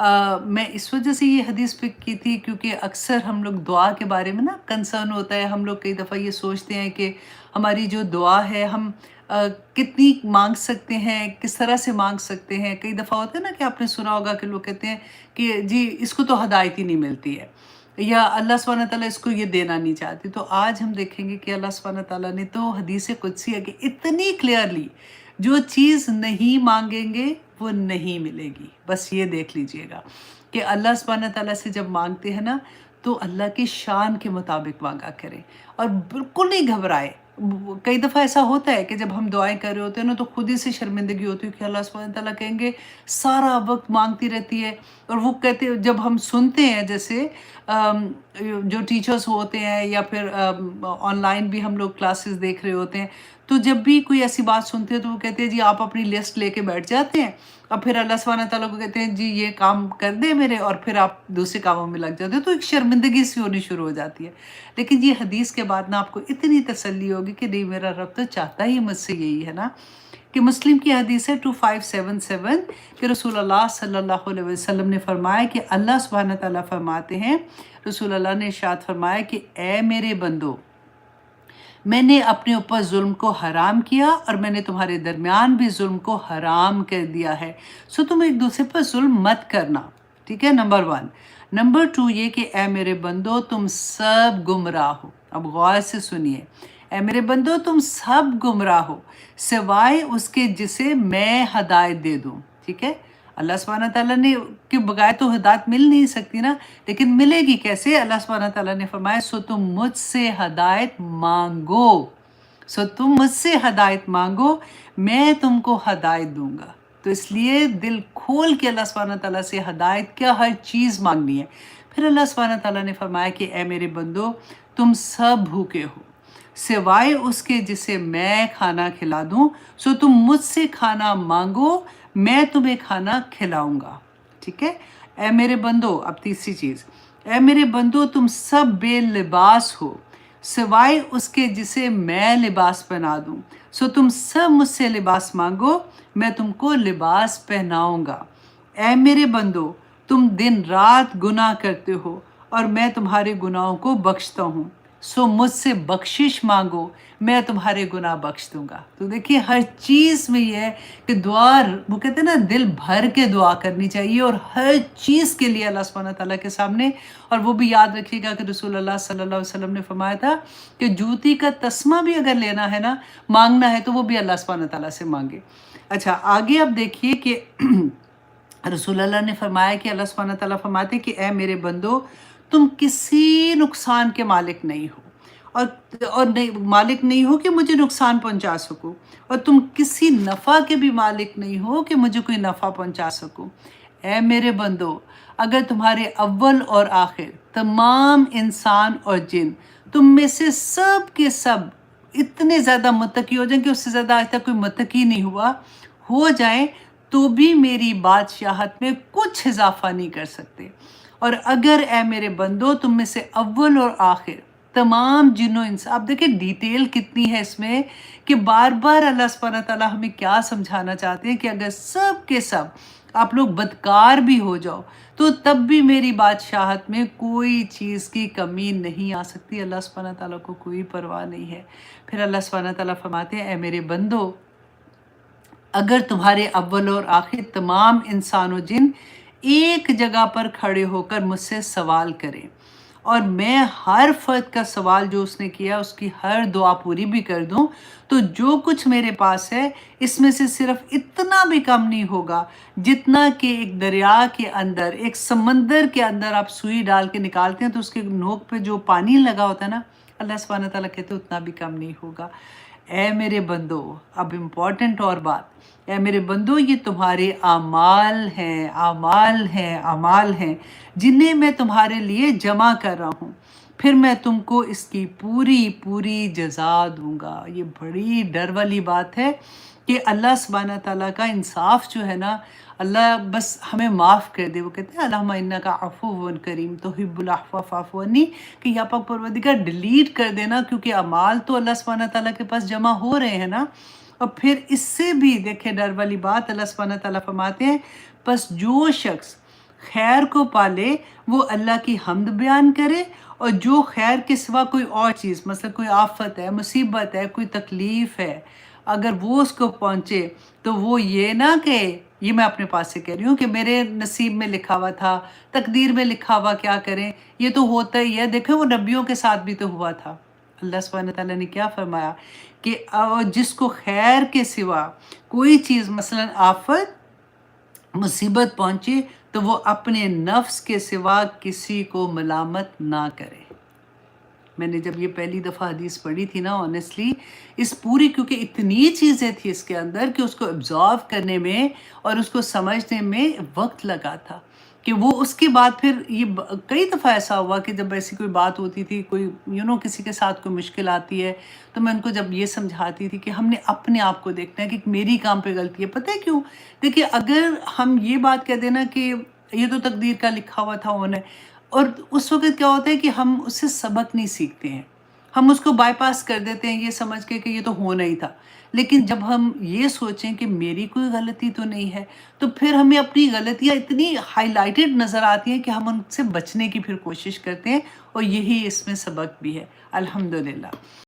मैं इस वजह से ये हदीस पिक की थी क्योंकि अक्सर हम लोग दुआ के बारे में ना कंसर्न होता है। हम लोग कई दफ़ा ये सोचते हैं कि हमारी जो दुआ है हम कितनी माँग सकते हैं, किस तरह से माँग सकते हैं। कई दफ़ा होता है ना कि आपने सुना होगा कि लोग कहते हैं कि जी इसको तो हिदायत ही नहीं मिलती है, या अल्लाह सुब्हानहू व तआला इसको ये देना नहीं चाहते। तो आज हम देखेंगे कि अल्लाह सुब्हानहू व तआला ने तो हदीस कुदसी है कि इतनी क्लियरली जो चीज़ नहीं माँगेंगे वो नहीं मिलेगी। बस ये देख लीजिएगा कि अल्लाह सुब्हानहू व तआला से जब माँगते हैं ना, तो अल्लाह की शान के मुताबिक माँगा करें और बिल्कुल नहीं घबराएँ। कई दफ़ा ऐसा होता है कि जब हम दुआएँ कर रहे होते हैं ना, तो खुद ही से शर्मिंदगी होती है कि अल्लाह सुब्हानहू व तआला कहेंगे सारा वक़्त माँगती रहती है। और वो कहते जब हम सुनते हैं जैसे जो टीचर्स होते हैं या फिर ऑनलाइन भी हम लोग क्लासेस देख रहे होते हैं, तो जब भी कोई ऐसी बात सुनते हैं तो वो कहते हैं जी आप अपनी लिस्ट लेके बैठ जाते हैं और फिर अल्लाह सुब्हानहू व तआला को कहते हैं जी ये काम कर दे मेरे, और फिर आप दूसरे कामों में लग जाते हो। तो एक शर्मिंदगी सी होनी शुरू हो जाती है। लेकिन ये हदीस के बाद ना आपको इतनी तसल्ली होगी कि नहीं, मेरा रब तो चाहता ही मुझसे यही है ना। कि मुस्लिम की हदीस है 2577 कि रसूलुल्लाह सल्लल्लाहु अलैहि वसल्लम ने फरमाया कि अल्लाह सुब्हानहू व तआला फरमाते हैं, रसूलुल्लाह ने इरशाद फरमाया कि ए मेरे बंदो, मैंने अपने ऊपर ज़ुल्म को हराम किया और मैंने तुम्हारे दरमियान भी ज़ुल्म को हराम कर दिया है, सो तुम एक दूसरे पर ज़ुल्म मत करना। ठीक है, नंबर 1। नंबर 2 ये कि ए मेरे बंदो तुम सब गुमराह हो। अब गौर से सुनिए, ए मेरे बंदो तुम सब गुमराह हो सिवाय उसके जिसे मैं हदायत दे दूँ। ठीक है, अल्लाह सुब्हानहू व तआला ने के बगैर तो हिदायत मिल नहीं सकती ना, लेकिन मिलेगी कैसे? अल्लाह सुब्हानहू व तआला ने फरमाया सो तुम मुझसे हदायत मांगो, सो तुम मुझसे हदायत मांगो, मैं तुमको हदायत दूंगा। तो इसलिए दिल खोल के अल्लाह सुब्हानहू व तआला से हदायत क्या हर चीज़ मांगनी है। फिर अल्लाह सुब्हानहू व तआला ने फरमाया कि ए मेरे बंदो तुम सब भूखे हो सिवाय उसके जिसे मैं खाना खिला दूं, सो तुम मुझसे खाना मांगो, मैं तुम्हें खाना खिलाऊंगा। ठीक है, ए मेरे बंदो, अब तीसरी चीज़, ए मेरे बंदो तुम सब बेलिबास हो सिवाय उसके जिसे मैं लिबास पहना दूं, सो तुम सब मुझसे लिबास मांगो, मैं तुमको लिबास पहनाऊंगा। ए मेरे बंदो तुम दिन रात गुनाह करते हो और मैं तुम्हारे गुनाहों को बख्शता हूँ, सो मुझसे बख्शिश मांगो, मैं तुम्हारे गुनाह बख्श दूंगा। तो देखिए हर चीज़ में ये है कि दुआ, वो कहते हैं ना, दिल भर के दुआ करनी चाहिए और हर चीज़ के लिए अल्लाह सुब्हानहू व तआला के सामने। और वो भी याद रखिएगा कि रसूलुल्लाह सल्लल्लाहु अलैहि वसल्लम ने फरमाया था कि जूती का तस्मा भी अगर लेना है ना, मांगना है, तो वो भी अल्लाह सुब्हानहू व तआला से मांगे। अच्छा, आगे अब देखिए कि रसूलुल्लाह ने फरमाया कि अल्लाह सुब्हानहू व तआला फरमाते हैं कि ए मेरे बंदो तुम किसी नुकसान के मालिक नहीं हो और नहीं मालिक नहीं हो कि मुझे नुकसान पहुंचा सको, और तुम किसी नफ़ा के भी मालिक नहीं हो कि मुझे कोई नफ़ा पहुंचा सको। ए मेरे बंदो, अगर तुम्हारे अव्वल और आखिर तमाम इंसान और जिन तुम में से सब के सब इतने ज़्यादा मुत्तकी हो जाएं कि उससे ज़्यादा आज तक कोई मुत्तकी नहीं हुआ, हो जाए तो भी मेरी बादशाहत में कुछ इजाफा नहीं कर सकते। और अगर ए मेरे बंदो तुम में से अव्वल और आखिर तमाम जिन्नो इंसान, आप देखिए डिटेल कितनी है इसमें कि बार बार अल्लाह सुब्हानहू व तआला हमें क्या समझाना चाहते हैं कि अगर सब के सब आप लोग बदकार भी हो जाओ तो तब भी मेरी बादशाहत में कोई चीज़ की कमी नहीं आ सकती। अल्लाह सुब्हानहू व तआला को कोई परवाह नहीं है। फिर अल्लाह सुब्हानहू व तआला फरमाते हैं, ए मेरे बंदो अगर तुम्हारे अव्वल और आखिर तमाम इंसान और जिन एक जगह पर खड़े होकर मुझसे सवाल करें और मैं हर फर्द का सवाल जो उसने किया उसकी हर दुआ पूरी भी कर दूं, तो जो कुछ मेरे पास है इसमें से सिर्फ इतना भी कम नहीं होगा जितना कि एक दरिया के अंदर, एक समंदर के अंदर आप सुई डाल के निकालते हैं तो उसके नोक पे जो पानी लगा होता है ना, अल्लाह सुब्हानहू व तआला कहते हैं उतना भी कम नहीं होगा। ए मेरे बंदो, अब इम्पॉर्टेंट और बात, ए मेरे बंदो ये तुम्हारे आमाल हैं, आमाल हैं, आमाल हैं जिन्हें मैं तुम्हारे लिए जमा कर रहा हूँ, फिर मैं तुमको इसकी पूरी पूरी जज़ा दूंगा। ये बड़ी डर वाली बात है कि अल्लाह सुब्हानहू व तआला का इंसाफ जो है ना, अल्लाह बस हमें माफ़ कर दे। वो कहते हैं अल्लाहुम्मा इन्नका अफ़ुव्वुन करीम तुहिब्बुल अफ़्व फ़अफ़ु अन्नी, कि या पाक परवरदिगार डिलीट कर देना, क्योंकि अमाल तो अल्लाह सुब्हानहू व तआला के पास जमा हो रहे हैं ना। और फिर इससे भी देखें डर वाली बात, अल्लाह सुब्हानहू व तआला फरमाते हैं, बस जो शख्स خیر کو پالے وہ اللہ کی حمد بیان کرے، اور جو خیر کے سوا کوئی اور چیز، مثلا کوئی آفت ہے، مصیبت ہے، کوئی تکلیف ہے، اگر وہ اس کو پہنچے تو وہ یہ نہ کہ یہ میں اپنے پاس سے کہہ رہی ہوں کہ میرے نصیب میں لکھا ہوا تھا، تقدیر میں لکھا ہوا کیا کریں، یہ تو ہوتا ہی ہے۔ دیکھیں وہ نبیوں کے ساتھ بھی تو ہوا تھا۔ اللہ سبحانہ تعالیٰ نے کیا فرمایا کہ جس کو خیر کے سوا کوئی چیز، مثلا آفت، مصیبت پہنچے تو وہ اپنے نفس کے سوا کسی کو ملامت نہ کرے۔ میں نے جب یہ پہلی دفعہ حدیث پڑھی تھی نا، آنیسٹلی اس پوری، کیونکہ اتنی چیزیں تھی اس کے اندر کہ اس کو ابزارو کرنے میں اور اس کو سمجھنے میں وقت لگا تھا، کہ وہ اس کے بعد پھر یہ کئی دفعہ ایسا ہوا کہ جب ایسی کوئی بات ہوتی تھی، کوئی کسی کے ساتھ کوئی مشکل آتی ہے، تو میں ان کو جب یہ سمجھاتی تھی کہ ہم نے اپنے آپ کو دیکھنا ہے کہ میری کام پہ غلطی ہے۔ پتہ ہے کیوں؟ دیکھیے اگر ہم یہ بات کہہ دینا کہ یہ تو تقدیر کا لکھا ہوا تھا ہونا ہے، اور اس وقت کیا ہوتا ہے کہ ہم اس سے سبق نہیں سیکھتے ہیں، ہم اس کو بائی پاس کر دیتے ہیں یہ سمجھ کے کہ یہ تو ہونا ہی تھا۔ لیکن جب ہم یہ سوچیں کہ میری کوئی غلطی تو نہیں ہے، تو پھر ہمیں اپنی غلطیاں اتنی ہائی لائٹڈ نظر آتی ہیں کہ ہم ان سے بچنے کی پھر کوشش کرتے ہیں، اور یہی اس میں سبق بھی ہے۔ الحمدللہ۔